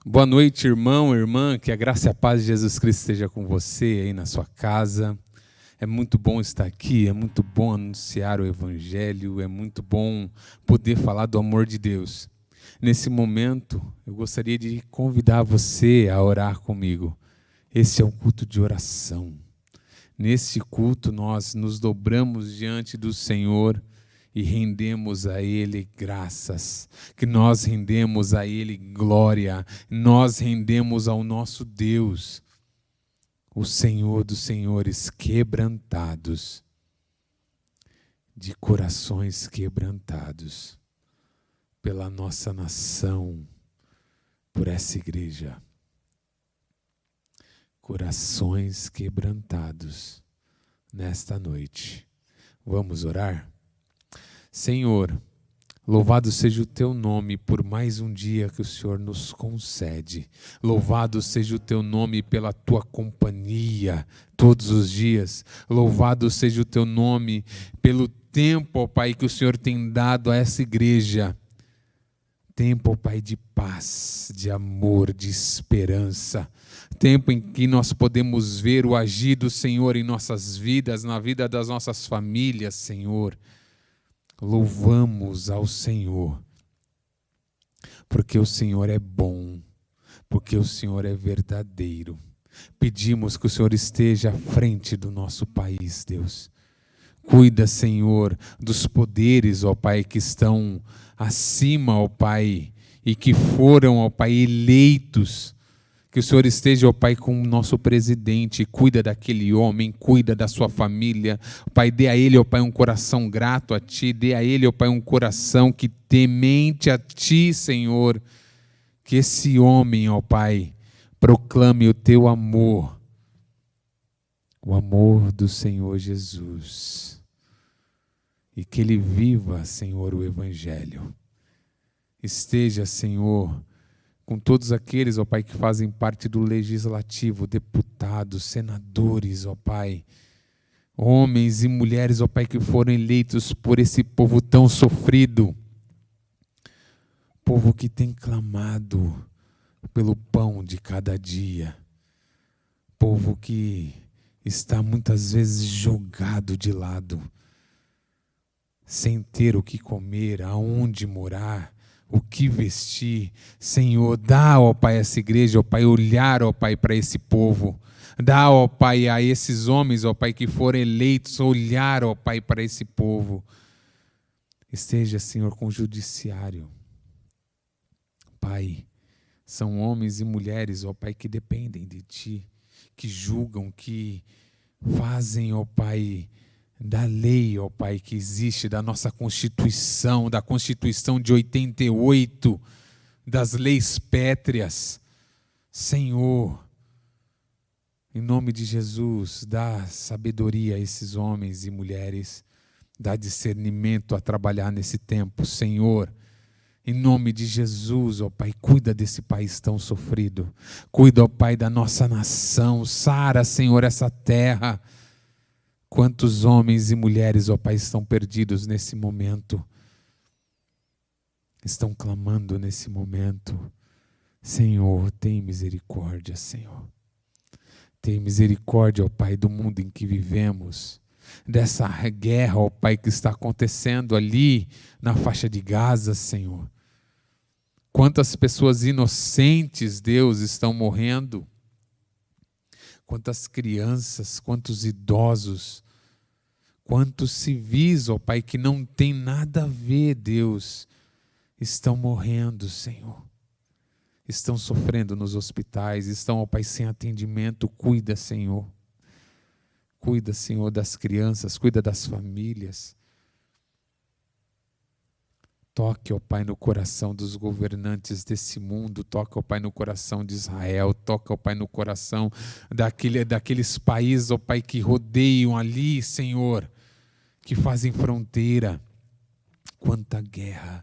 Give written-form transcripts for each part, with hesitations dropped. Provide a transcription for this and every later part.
Boa noite, irmão, irmã, que a graça e a paz de Jesus Cristo esteja com você aí na sua casa. É muito bom estar aqui, é muito bom anunciar o Evangelho, é muito bom poder falar do amor de Deus. Nesse momento, eu gostaria de convidar você a orar comigo. Esse é um culto de oração. Nesse culto, nós nos dobramos diante do Senhor e rendemos a Ele graças, que nós rendemos a Ele glória, nós rendemos ao nosso Deus, o Senhor dos Senhores, quebrantados, de corações quebrantados, pela nossa nação, por essa igreja. Corações quebrantados nesta noite. Vamos orar? Senhor, louvado seja o teu nome por mais um dia que o Senhor nos concede. Louvado seja o teu nome pela tua companhia todos os dias. Louvado seja o teu nome pelo tempo, ó Pai, que o Senhor tem dado a essa igreja. Tempo, ó Pai, de paz, de amor, de esperança. Tempo em que nós podemos ver o agir do Senhor em nossas vidas, na vida das nossas famílias, Senhor. Louvamos ao Senhor, porque o Senhor é bom, porque o Senhor é verdadeiro. Pedimos que o Senhor esteja à frente do nosso país, Deus. Cuida, Senhor, dos poderes, ó Pai, que estão acima, ó Pai, e que foram, ó Pai, eleitos. Que o Senhor esteja, ó Pai, com o nosso presidente, cuida daquele homem, cuida da sua família. Pai, dê a ele, ó Pai, um coração grato a Ti, dê a ele, ó Pai, um coração que temente a Ti, Senhor. Que esse homem, ó Pai, proclame o Teu amor, o amor do Senhor Jesus. E que ele viva, Senhor, o Evangelho. Esteja, Senhor, com todos aqueles, ó Pai, que fazem parte do legislativo, deputados, senadores, ó Pai, homens e mulheres, ó Pai, que foram eleitos por esse povo tão sofrido, povo que tem clamado pelo pão de cada dia, povo que está muitas vezes jogado de lado, sem ter o que comer, aonde morar, o que vestir. Senhor, dá, ó Pai, a essa igreja, ó Pai, olhar, ó Pai, para esse povo. Dá, ó Pai, a esses homens, ó Pai, que foram eleitos, olhar, ó Pai, para esse povo. Esteja, Senhor, com o judiciário. Pai, são homens e mulheres, ó Pai, que dependem de Ti, que julgam, que fazem, ó Pai, da lei, ó Pai, que existe, da nossa Constituição, da Constituição de 88, das leis pétreas. Senhor, em nome de Jesus, dá sabedoria a esses homens e mulheres, dá discernimento a trabalhar nesse tempo, Senhor. Em nome de Jesus, ó Pai, cuida desse país tão sofrido. Cuida, ó Pai, da nossa nação. Sara, Senhor, essa terra. Quantos homens e mulheres, ó Pai, estão perdidos nesse momento, estão clamando nesse momento. Senhor, tem misericórdia, Senhor. Tem misericórdia, ó Pai, do mundo em que vivemos, dessa guerra, ó Pai, que está acontecendo ali na faixa de Gaza, Senhor. Quantas pessoas inocentes, Deus, estão morrendo. Quantas crianças, quantos idosos, quantos civis, ó Pai, que não tem nada a ver, Deus, estão morrendo, Senhor. Estão sofrendo nos hospitais, estão, ó Pai, sem atendimento. Cuida, Senhor. Cuida, Senhor, das crianças, cuida das famílias. Toque, ó Pai, no coração dos governantes desse mundo. Toque, ó Pai, no coração de Israel. Toque, ó Pai, no coração daqueles países, ó Pai, que rodeiam ali, Senhor, que fazem fronteira. Quanta guerra.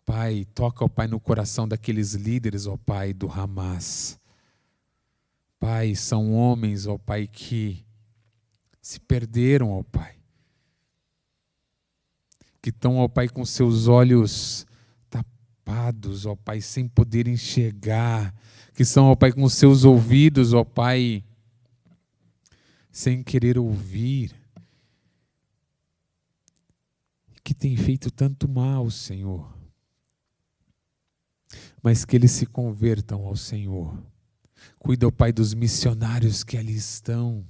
Pai, toca, ó Pai, no coração daqueles líderes, ó Pai, do Hamas. Pai, são homens, ó Pai, que se perderam, ó Pai. Que estão, ó Pai, com seus olhos tapados, ó Pai, sem poder enxergar, que estão, ó Pai, com os seus ouvidos, ó Pai, sem querer ouvir, que tem feito tanto mal, Senhor, mas que eles se convertam ao Senhor. Cuida, ó Pai, dos missionários que ali estão.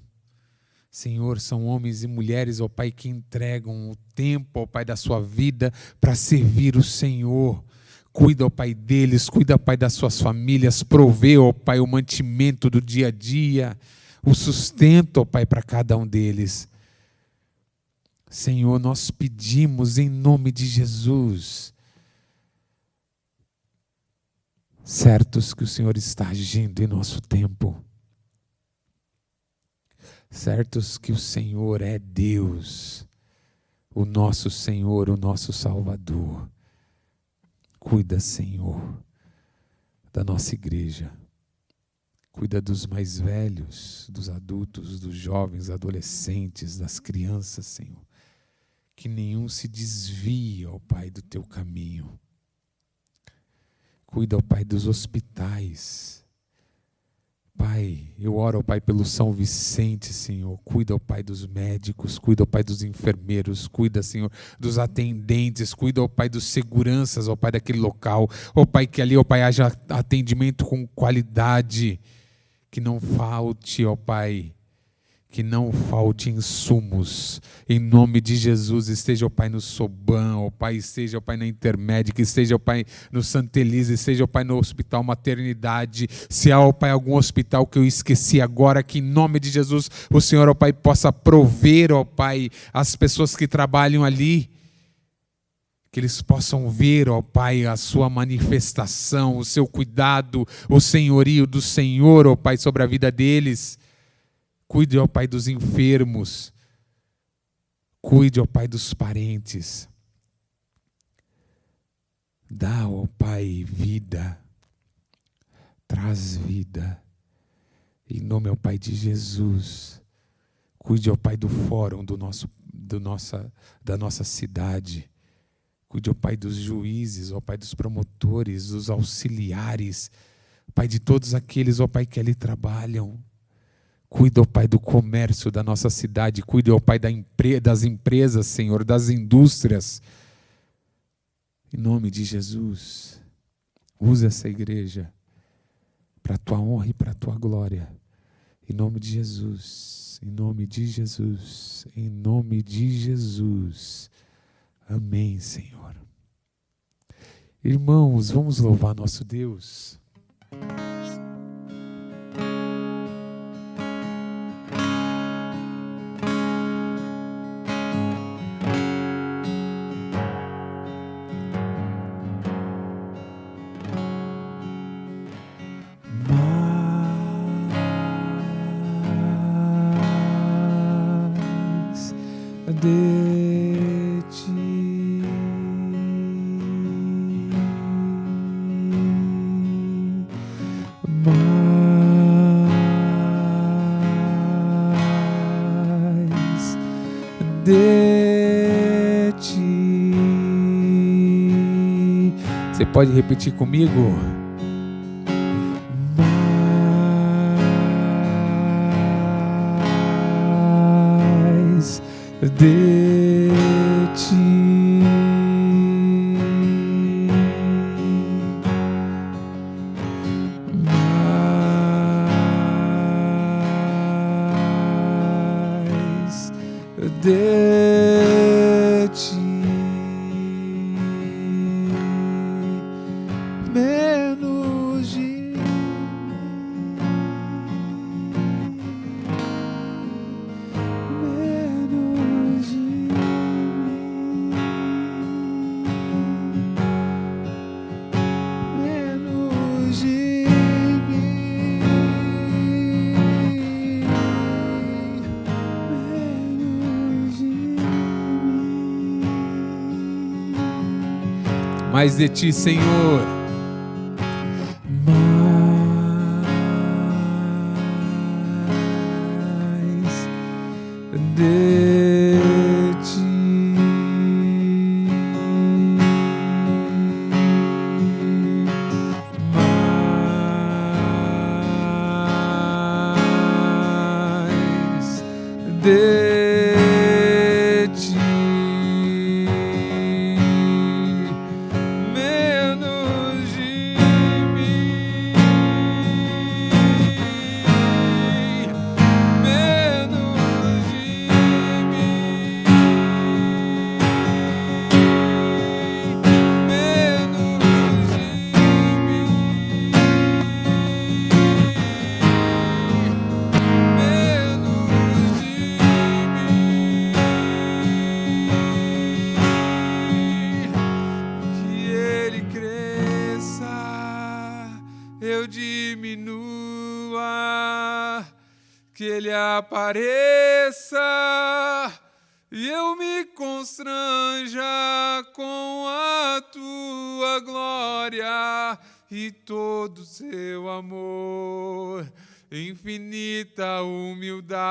Senhor, são homens e mulheres, ó Pai, que entregam o tempo, ó Pai, da sua vida para servir o Senhor. Cuida, ó Pai, deles, cuida, ó Pai, das suas famílias, provê, ó Pai, o mantimento do dia a dia, o sustento, ó Pai, para cada um deles. Senhor, nós pedimos em nome de Jesus, certos que o Senhor está agindo em nosso tempo, certos que o Senhor é Deus, o nosso Senhor, o nosso Salvador. Cuida, Senhor, da nossa igreja. Cuida dos mais velhos, dos adultos, dos jovens, adolescentes, das crianças, Senhor. Que nenhum se desvie, ó Pai, do teu caminho. Cuida, ó Pai, dos hospitais. Pai, eu oro, ó Pai, pelo São Vicente, Senhor. Cuida, ó Pai, dos médicos, cuida, ó Pai, dos enfermeiros, cuida, Senhor, dos atendentes, cuida, ó Pai, dos seguranças, ó Pai, daquele local. Ó Pai, que ali, ó Pai, haja atendimento com qualidade, que não falte, ó Pai, que não falte insumos. Em nome de Jesus, esteja, ó Pai, no Soban, ó Pai, esteja, ó Pai, na Intermédica, esteja, ó Pai, no Santa Elisa, esteja, ó Pai, no Hospital Maternidade. Se há, ó Pai, algum hospital que eu esqueci agora, que em nome de Jesus, o Senhor, ó Pai, possa prover, ó Pai, as pessoas que trabalham ali, que eles possam ver, ó Pai, a sua manifestação, o seu cuidado, o senhorio do Senhor, ó Pai, sobre a vida deles. Cuide, ó Pai, dos enfermos. Cuide, ó Pai, dos parentes. Dá, ó Pai, vida. Traz vida. Em nome, ó Pai, de Jesus. Cuide, ó Pai, do fórum da nossa cidade. Cuide, ó Pai, dos juízes, ó Pai, dos promotores, dos auxiliares. Pai, de todos aqueles, ó Pai, que ali trabalham. Cuida, ó Pai, do comércio da nossa cidade. Cuida, ó Pai, das empresas, Senhor, das indústrias. Em nome de Jesus, usa essa igreja para a Tua honra e para a Tua glória. Em nome de Jesus, em nome de Jesus, em nome de Jesus. Amém, Senhor. Irmãos, vamos louvar nosso Deus. De ti, mais de ti. Você pode repetir comigo? De ti, mais de ti, menos de mim. Mais de ti, Senhor. Mais de ti. de ti, menos de mim, menos de mim, menos de mim, eu diminua, que ele apareça e eu me constranja com a tua glória e todo o seu amor, infinita humildade,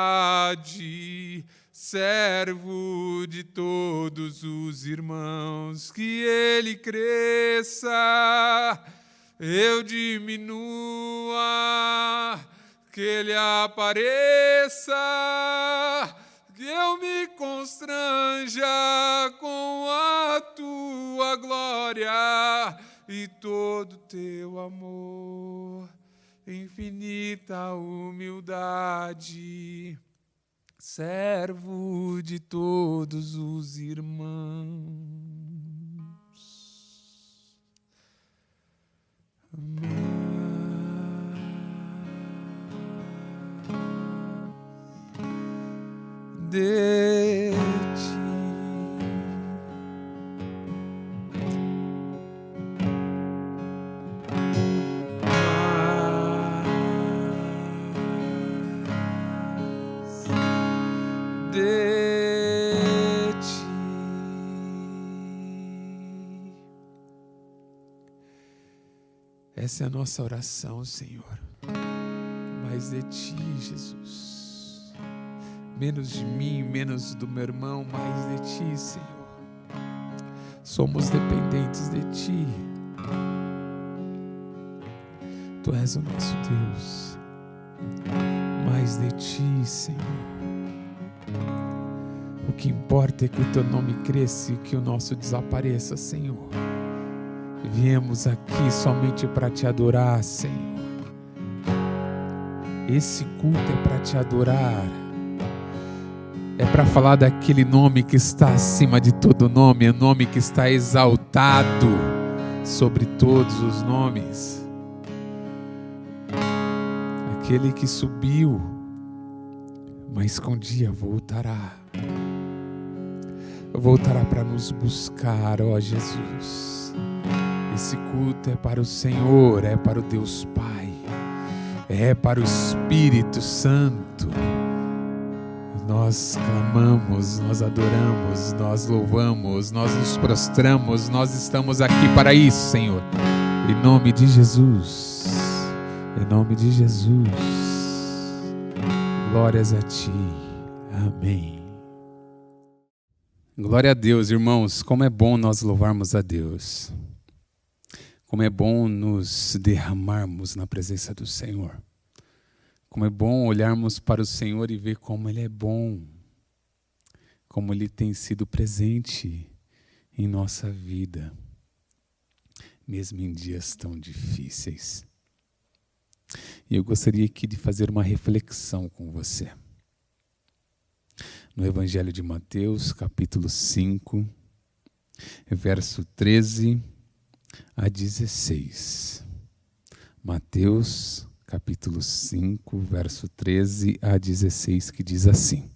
servo de todos os irmãos, que ele cresça, eu diminua, que ele apareça, que eu me constranja com a tua glória e todo teu amor, infinita humildade, servo de todos os irmãos. De ti, de ti. Essa é a nossa oração, Senhor. Mais de ti, Jesus. Menos de mim, menos do meu irmão, mais de ti, Senhor. Somos dependentes de ti. Tu és o nosso Deus. Mais de ti, Senhor. O que importa é que o teu nome cresça e que o nosso desapareça, Senhor. Viemos aqui somente para te adorar, Senhor. Esse culto é para te adorar. É para falar daquele nome que está acima de todo nome, é o nome que está exaltado sobre todos os nomes. Aquele que subiu, mas que um dia voltará. Voltará para nos buscar, ó Jesus. Esse culto é para o Senhor, é para o Deus Pai, é para o Espírito Santo. Nós clamamos, nós adoramos, nós louvamos, nós nos prostramos, nós estamos aqui para isso, Senhor. Em nome de Jesus, em nome de Jesus. Glórias a Ti. Amém. Glória a Deus, irmãos. Como é bom nós louvarmos a Deus. Como é bom nos derramarmos na presença do Senhor. Como é bom olharmos para o Senhor e ver como Ele é bom, como Ele tem sido presente em nossa vida, mesmo em dias tão difíceis. E eu gostaria aqui de fazer uma reflexão com você. No Evangelho de Mateus, capítulo 5, verso 13 a 16. Mateus capítulo 5, verso 13 a 16, que diz assim: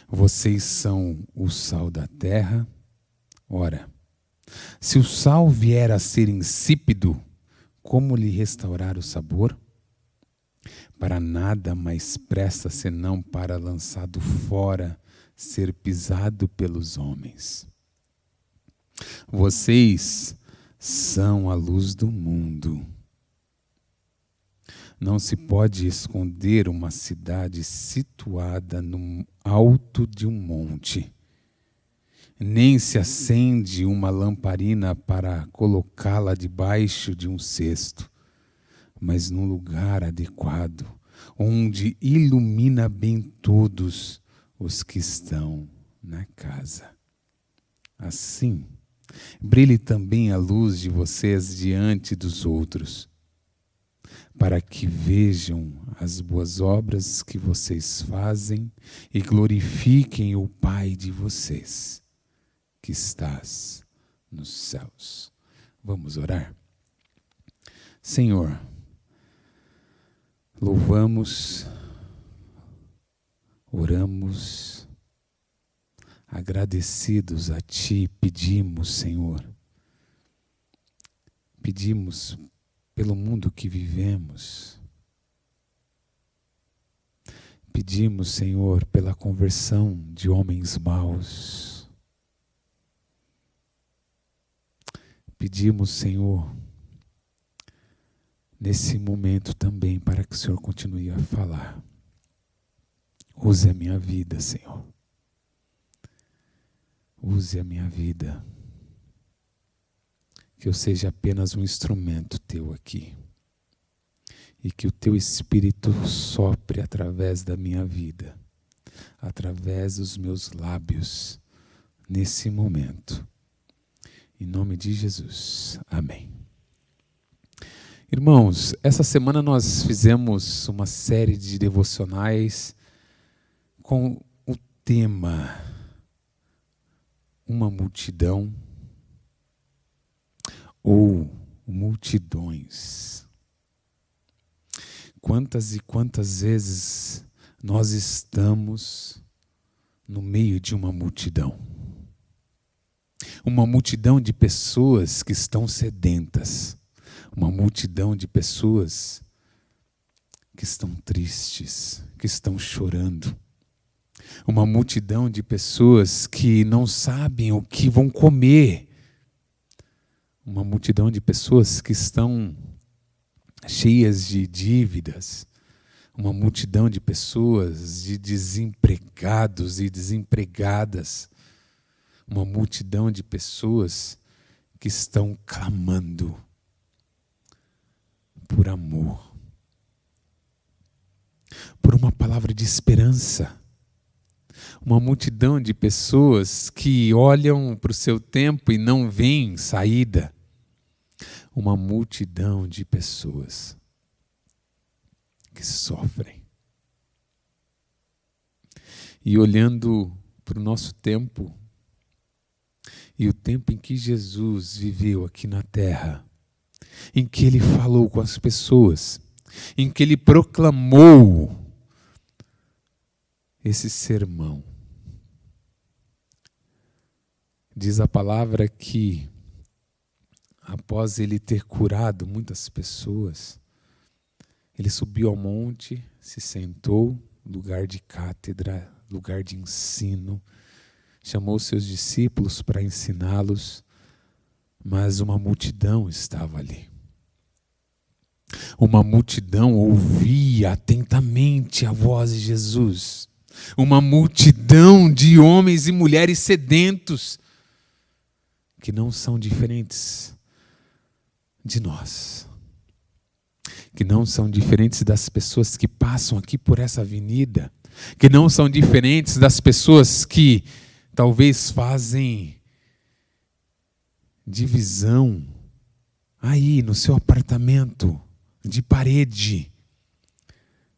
Vocês são o sal da terra. Ora, se o sal vier a ser insípido, como lhe restaurar o sabor? Para nada mais presta senão para, lançado fora, ser pisado pelos homens. Vocês são a luz do mundo. Não se pode esconder uma cidade situada no alto de um monte. Nem se acende uma lamparina para colocá-la debaixo de um cesto, mas num lugar adequado, onde ilumina bem todos os que estão na casa. Assim, brilhe também a luz de vocês diante dos outros, para que vejam as boas obras que vocês fazem e glorifiquem o Pai de vocês, que estás nos céus. Vamos orar? Senhor, louvamos, oramos, agradecidos a Ti, pedimos, Senhor, pedimos pelo mundo que vivemos, pedimos, Senhor, pela conversão de homens maus, pedimos, Senhor, nesse momento também, para que o Senhor continue a falar. Use a minha vida, Senhor. Use a minha vida. Que eu seja apenas um instrumento Teu aqui. E que o Teu Espírito sopre através da minha vida, através dos meus lábios, nesse momento. Em nome de Jesus. Amém. Irmãos, essa semana nós fizemos uma série de devocionais com o tema Uma Multidão ou Multidões. Quantas e quantas vezes nós estamos no meio de uma multidão? Uma multidão de pessoas que estão sedentas. Uma multidão de pessoas que estão tristes, que estão chorando. Uma multidão de pessoas que não sabem o que vão comer. Uma multidão de pessoas que estão cheias de dívidas. Uma multidão de pessoas, de desempregados e desempregadas. Uma multidão de pessoas que estão clamando por amor, por uma palavra de esperança. Uma multidão de pessoas que olham para o seu tempo e não veem saída. Uma multidão de pessoas que sofrem. E olhando para o nosso tempo, e o tempo em que Jesus viveu aqui na terra, em que Ele falou com as pessoas, em que Ele proclamou esse sermão. Diz a palavra que, após Ele ter curado muitas pessoas, Ele subiu ao monte, se sentou, lugar de cátedra, lugar de ensino, chamou seus discípulos para ensiná-los, mas uma multidão estava ali. Uma multidão ouvia atentamente a voz de Jesus. Uma multidão de homens e mulheres sedentos, que não são diferentes de nós. Que não são diferentes das pessoas que passam aqui por essa avenida. Que não são diferentes das pessoas que talvez fazem divisão aí no seu apartamento, de parede,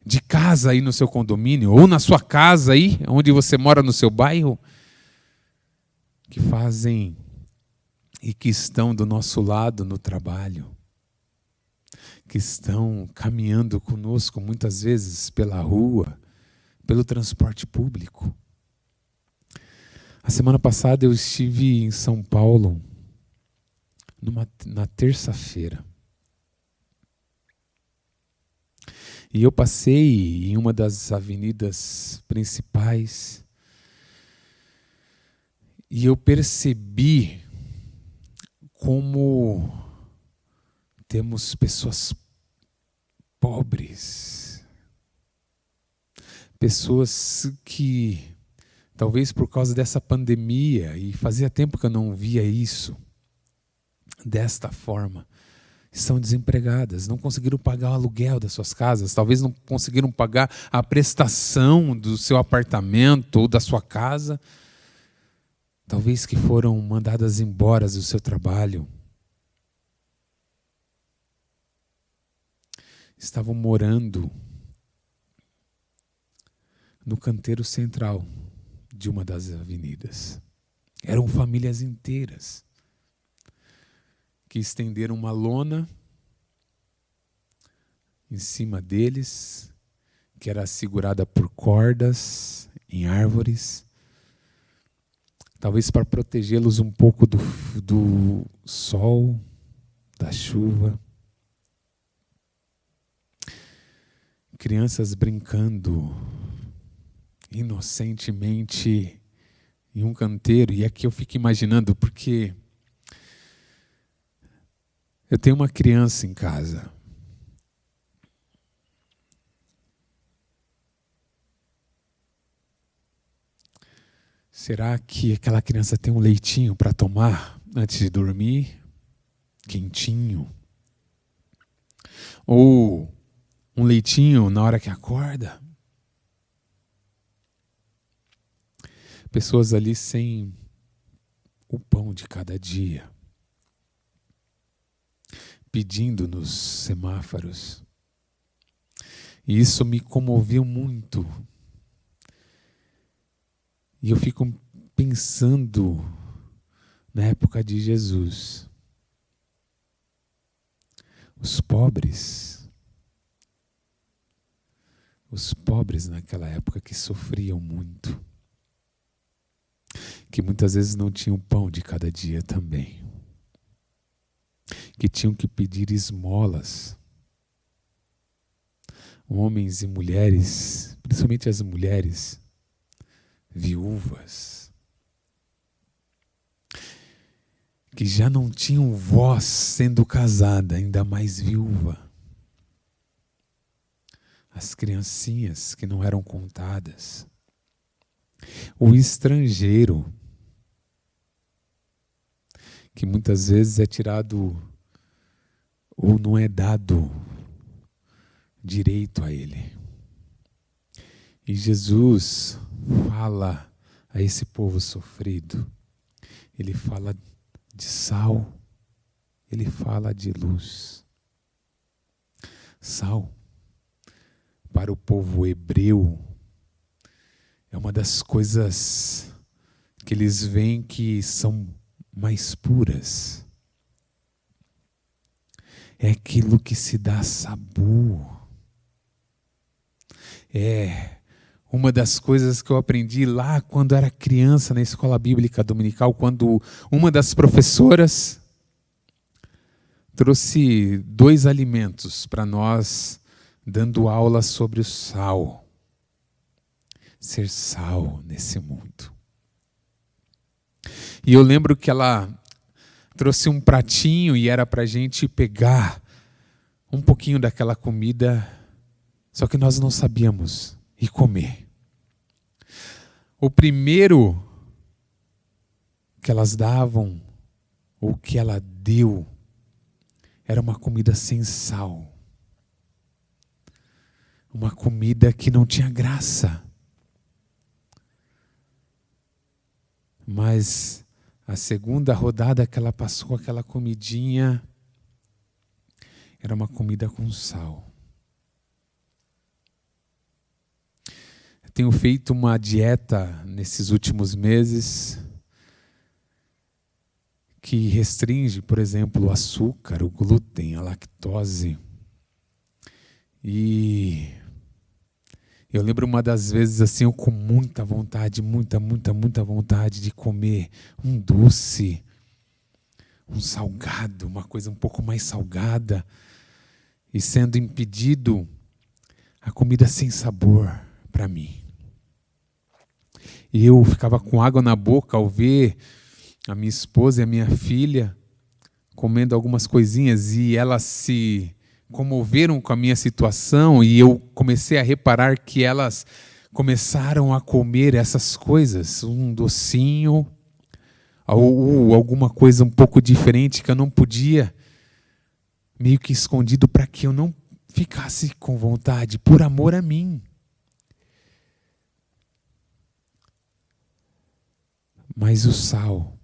de casa aí no seu condomínio, ou na sua casa aí, onde você mora no seu bairro, que fazem e que estão do nosso lado no trabalho, que estão caminhando conosco muitas vezes pela rua, pelo transporte público. A semana passada eu estive em São Paulo, na terça-feira. E eu passei em uma das avenidas principais e eu percebi como temos pessoas pobres, pessoas que, talvez por causa dessa pandemia, e fazia tempo que eu não via isso, desta forma, estão desempregadas, não conseguiram pagar o aluguel das suas casas, talvez não conseguiram pagar a prestação do seu apartamento ou da sua casa, talvez que foram mandadas embora do seu trabalho. Estavam morando no canteiro central de uma das avenidas. Eram famílias inteiras que estenderam uma lona em cima deles, que era segurada por cordas em árvores, talvez para protegê-los um pouco do sol, da chuva. Crianças brincando inocentemente em um canteiro. E aqui eu fico imaginando, porque eu tenho uma criança em casa. Será que aquela criança tem um leitinho para tomar antes de dormir? Quentinho? Ou um leitinho na hora que acorda? Pessoas ali sem o pão de cada dia, pedindo nos semáforos. E isso me comoveu muito. E eu fico pensando na época de Jesus. Os pobres naquela época que sofriam muito, que muitas vezes não tinham pão de cada dia também, que tinham que pedir esmolas. Homens e mulheres, principalmente as mulheres viúvas, que já não tinham voz sendo casada, ainda mais viúva. As criancinhas que não eram contadas. O estrangeiro, que muitas vezes é tirado ou não é dado direito a ele. E Jesus fala a esse povo sofrido. Ele fala de sal, ele fala de luz. Sal, para o povo hebreu, é uma das coisas que eles veem que são mais puras. É aquilo que se dá sabor. É uma das coisas que eu aprendi lá quando era criança na escola bíblica dominical, quando uma das professoras trouxe 2 alimentos para nós, dando aula sobre o sal. Ser sal nesse mundo. E eu lembro que ela trouxe um pratinho e era para a gente pegar um pouquinho daquela comida, só que nós não sabíamos e comer. O primeiro que elas davam, ou que ela deu, era uma comida sem sal. Uma comida que não tinha graça. Mas a segunda rodada que ela passou, aquela comidinha, era uma comida com sal. Tenho feito uma dieta nesses últimos meses que restringe, por exemplo, o açúcar, o glúten, a lactose. E eu lembro uma das vezes assim, eu com muita vontade, muita vontade de comer um doce, um salgado, uma coisa um pouco mais salgada, e sendo impedido a comida sem sabor para mim. E eu ficava com água na boca ao ver a minha esposa e a minha filha comendo algumas coisinhas, e elas se comoveram com a minha situação, e eu comecei a reparar que elas começaram a comer essas coisas, um docinho ou alguma coisa um pouco diferente que eu não podia, meio que escondido para que eu não ficasse com vontade, por amor a mim. Mas o sal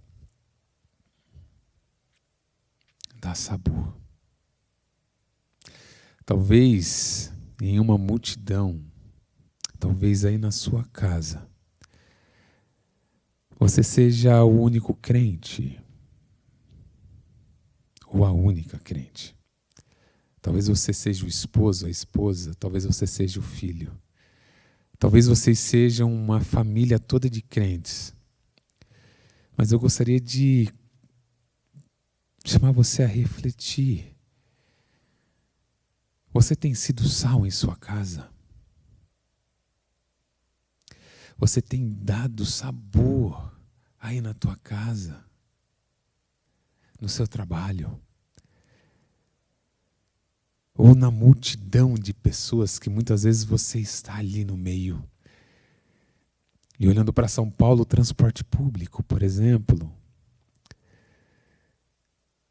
dá sabor. Talvez em uma multidão, talvez aí na sua casa, você seja o único crente, ou a única crente. Talvez você seja o esposo, a esposa, talvez você seja o filho. Talvez vocês sejam uma família toda de crentes. Mas eu gostaria de chamar você a refletir. Você tem sido sal em sua casa? Você tem dado sabor aí na tua casa? No seu trabalho? Ou na multidão de pessoas que muitas vezes você está ali no meio? E olhando para São Paulo, o transporte público, por exemplo,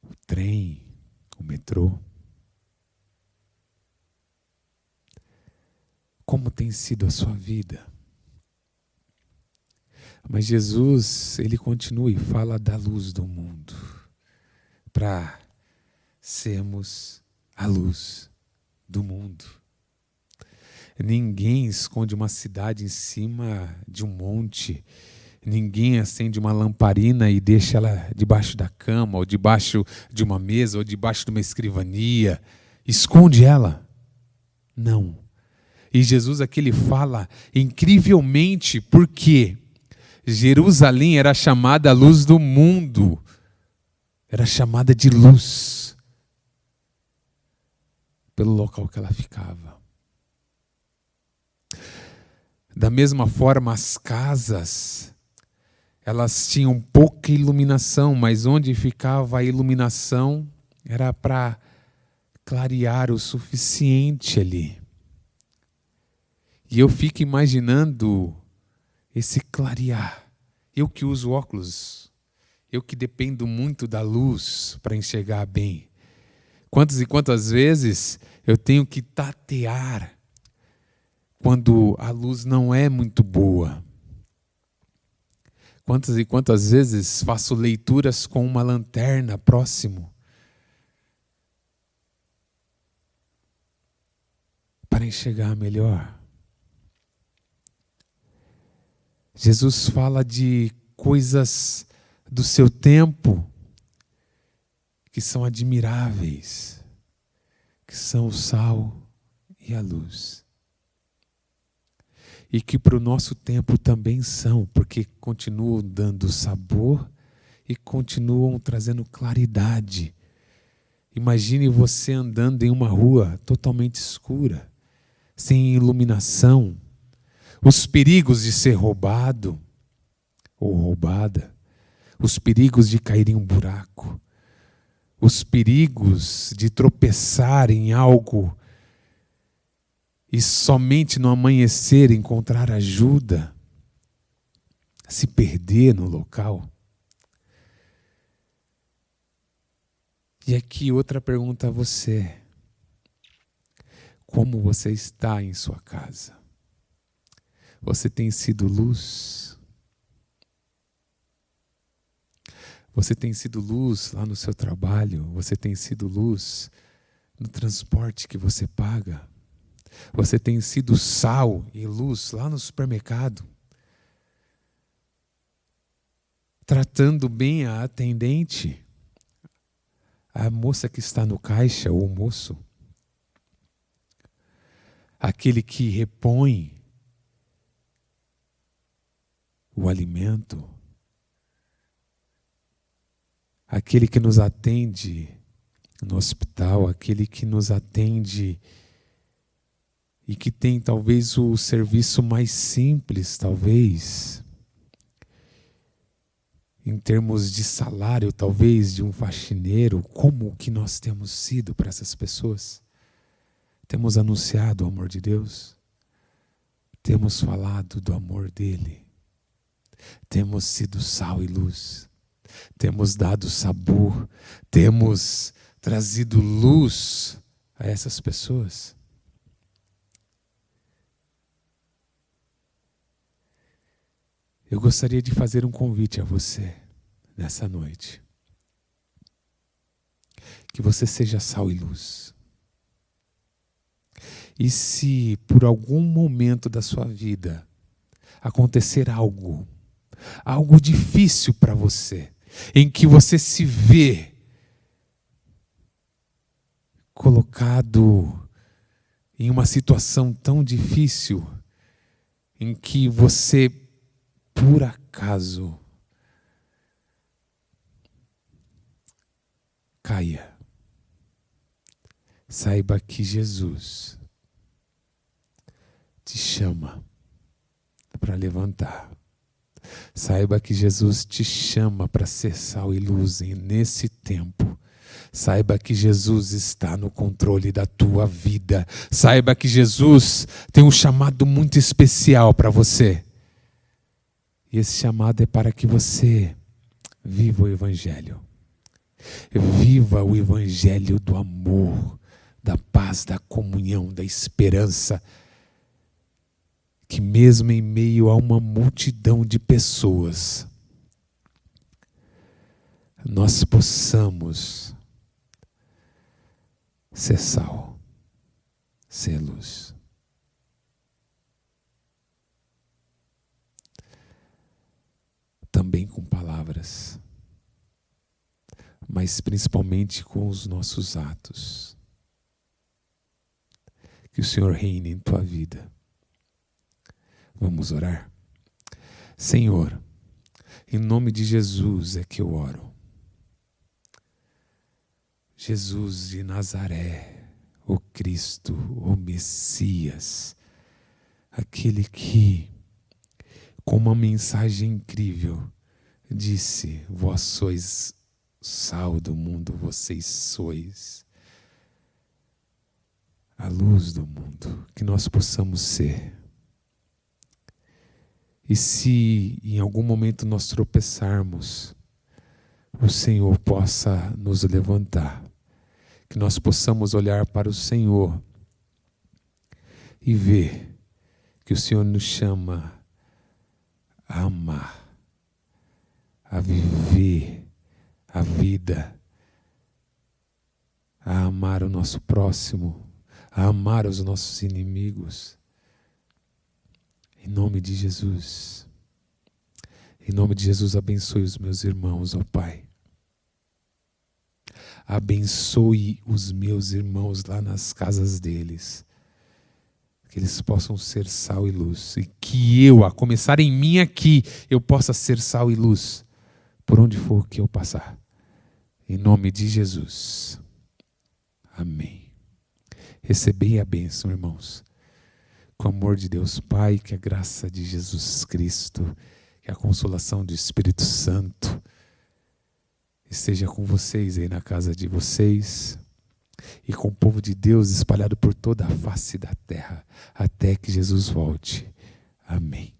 o trem, o metrô. Como tem sido a sua vida? Mas Jesus, ele continua e fala da luz do mundo, para sermos a luz do mundo. Ninguém esconde uma cidade em cima de um monte. Ninguém acende uma lamparina e deixa ela debaixo da cama, ou debaixo de uma mesa, ou debaixo de uma escrivania. Esconde ela. Não. E Jesus aqui ele fala incrivelmente porque Jerusalém era chamada a luz do mundo. Era chamada de luz pelo local que ela ficava. Da mesma forma, as casas, elas tinham pouca iluminação, mas onde ficava a iluminação era para clarear o suficiente ali. E eu fico imaginando esse clarear. Eu que uso óculos, eu que dependo muito da luz para enxergar bem. Quantas e quantas vezes eu tenho que tatear quando a luz não é muito boa. Quantas e quantas vezes faço leituras com uma lanterna próximo para enxergar melhor. Jesus fala de coisas do seu tempo que são admiráveis, que são o sal e a luz. E que para o nosso tempo também são, porque continuam dando sabor e continuam trazendo claridade. Imagine você andando em uma rua totalmente escura, sem iluminação, os perigos de ser roubado ou roubada, os perigos de cair em um buraco, os perigos de tropeçar em algo e somente no amanhecer encontrar ajuda, se perder no local. E aqui outra pergunta a você. Como você está em sua casa? Você tem sido luz? Você tem sido luz lá no seu trabalho? Você tem sido luz no transporte que você paga? Você tem sido sal e luz lá no supermercado? Tratando bem a atendente? A moça que está no caixa ou o moço? Aquele que repõe o alimento? Aquele que nos atende no hospital? Aquele que nos atende e que tem talvez o serviço mais simples, talvez, em termos de salário, talvez, de um faxineiro. Como que nós temos sido para essas pessoas? Temos anunciado o amor de Deus? Temos falado do amor dele? Temos sido sal e luz? Temos dado sabor? Temos trazido luz a essas pessoas. Eu gostaria de fazer um convite a você nessa noite. Que você seja sal e luz. E se por algum momento da sua vida acontecer algo difícil para você, em que você se vê colocado em uma situação tão difícil, em que você, por acaso, caia, saiba que Jesus te chama para levantar. Saiba que Jesus te chama para ser sal e luz nesse tempo. Saiba que Jesus está no controle da tua vida. Saiba que Jesus tem um chamado muito especial para você. E esse chamado é para que você viva o Evangelho. Viva o Evangelho do amor, da paz, da comunhão, da esperança. Que mesmo em meio a uma multidão de pessoas, nós possamos ser sal, ser luz. Também com palavras, mas principalmente com os nossos atos. Que o Senhor reine em tua vida. Vamos orar? Senhor, em nome de Jesus é que eu oro. Jesus de Nazaré, o Cristo, o Messias, aquele que, com uma mensagem incrível, disse: vós sois sal do mundo, vocês sois a luz do mundo, que nós possamos ser. E se em algum momento nós tropeçarmos, o Senhor possa nos levantar. Que nós possamos olhar para o Senhor e ver que o Senhor nos chama a amar, a viver a vida, a amar o nosso próximo, a amar os nossos inimigos. Em nome de Jesus. Em nome de Jesus, abençoe os meus irmãos, ó Pai. Abençoe os meus irmãos lá nas casas deles. Que eles possam ser sal e luz. E que eu, a começar em mim aqui, eu possa ser sal e luz. Por onde for que eu passar. Em nome de Jesus. Amém. Recebei a bênção, irmãos. Com o amor de Deus Pai, que a graça de Jesus Cristo, que a consolação do Espírito Santo esteja com vocês aí na casa de vocês e com o povo de Deus espalhado por toda a face da terra, até que Jesus volte. Amém.